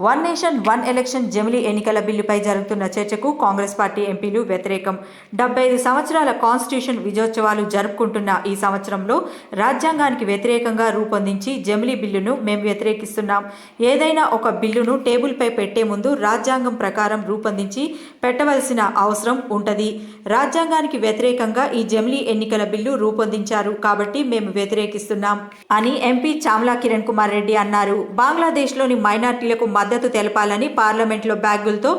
One nation one election జమిలీ ఎన్నికల బిల్లుపై జరుగుతున్న చర్చకు కాంగ్రెస్ పార్టీ ఎంపీలు వ్యతిరేకం. 75 సంవత్సరాల కాన్స్టిట్యూషన్ విజయోత్సవాలు జరుపుకుంటున్న ఈ సంవత్సరంలో రాజ్యాంగానికి వ్యతిరేకంగా రూపొందించి జమిలీ బిల్లును మేము వ్యతిరేకిస్తున్నాం. ఏదైనా ఒక బిల్లును టేబుల్పై పెట్టే ముందు రాజ్యాంగం ప్రకారం రూపొందించి పెట్టవలసిన అవసరం ఉంటుంది. రాజ్యాంగానికి వ్యతిరేకంగా ఈ జమిలీ ఎన్నికల బిల్లు రూపొందించారు కాబట్టి మేము వ్యతిరేకిస్తున్నాం అని ఎంపీ చామల కిరణ్ కుమార్ రెడ్డి అన్నారు. బంగ్లాదేశ్లోని మైనార్టీలకు మద్దతు తెలపాలని పార్లమెంట్లో బ్యాగులతో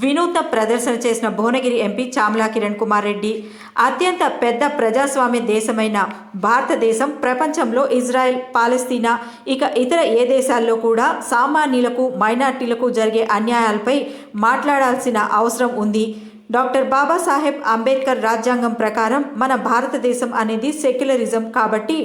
వినూత్న ప్రదర్శన చేసిన భువనగిరి ఎంపీ చామల కిరణ్ కుమార్ రెడ్డి, అత్యంత పెద్ద ప్రజాస్వామ్య దేశమైన భారతదేశం ప్రపంచంలో ఇజ్రాయెల్, పాలస్తీనా ఇక ఇతర ఏ దేశాల్లో కూడా సామాన్యులకు, మైనార్టీలకు జరిగే అన్యాయాలపై మాట్లాడాల్సిన అవసరం ఉంది. డాక్టర్ బాబాసాహెబ్ అంబేద్కర్ రాజ్యాంగం ప్రకారం మన భారతదేశం అనేది సెక్యులరిజం కాబట్టి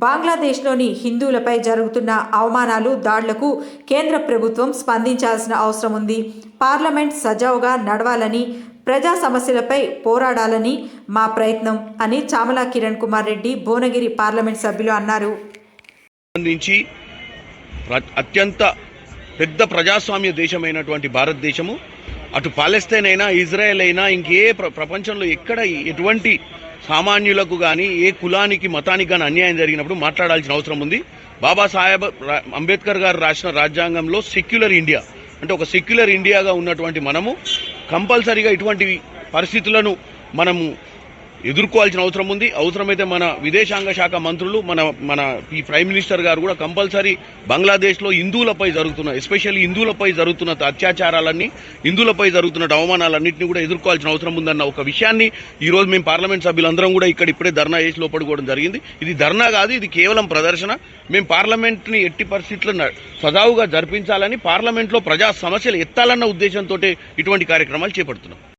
బంగ్లాదేశ్లోని హిందువులపై జరుగుతున్న అవమానాలు, దాడులకు కేంద్ర ప్రభుత్వం స్పందించాల్సిన అవసరం ఉంది. పార్లమెంట్ సజావుగా నడవాలని, ప్రజా సమస్యలపై పోరాడాలని మా ప్రయత్నం అని చామల కిరణ్ కుమార్ రెడ్డి భువనగిరి పార్లమెంట్ సభ్యులు అన్నారు. అత్యంత పెద్ద ప్రజాస్వామ్య దేశమైనటువంటి భారతదేశము అటు పాలస్తీన్ అయినా, ఇజ్రాయెల్ అయినా, ఇంకే ప్రపంచంలో ఎక్కడ ఎటువంటి సామాన్యులకు కానీ, ఏ కులానికి, మతానికి కానీ అన్యాయం జరిగినప్పుడు మాట్లాడాల్సిన అవసరం ఉంది. బాబాసాహెబ్ అంబేద్కర్ గారు రాసిన రాజ్యాంగంలో సెక్యులర్ ఇండియా అంటే ఒక సెక్యులర్ ఇండియాగా ఉన్నటువంటి మనము కంపల్సరీగా ఇటువంటి పరిస్థితులను మనము ఎదుర్కోవాల్సిన అవసరం ఉంది. అవసరమైతే మన విదేశాంగ శాఖ మంత్రులు, మన ఈ ప్రైమ్ మినిస్టర్ గారు కూడా కంపల్సరీ బంగ్లాదేశ్లో హిందువులపై జరుగుతున్న, ఎస్పెషల్లీ హిందువులపై జరుగుతున్న అత్యాచారాలన్నీ, హిందువులపై జరుగుతున్న అవమానాలన్నింటినీ కూడా ఎదుర్కోవాల్సిన అవసరం ఉందన్న ఒక విషయాన్ని ఈరోజు మేము పార్లమెంట్ సభ్యులందరం కూడా ఇప్పుడే ధర్నా చేసి లోపడుకోవడం జరిగింది. ఇది ధర్నా కాదు, ఇది కేవలం ప్రదర్శన. మేము పార్లమెంట్ని ఎట్టి పరిస్థితుల్లో సజావుగా జరిపించాలని, పార్లమెంట్లో ప్రజా సమస్యలు ఎత్తాలన్న ఉద్దేశంతో ఇటువంటి కార్యక్రమాలు చేపడుతున్నాం.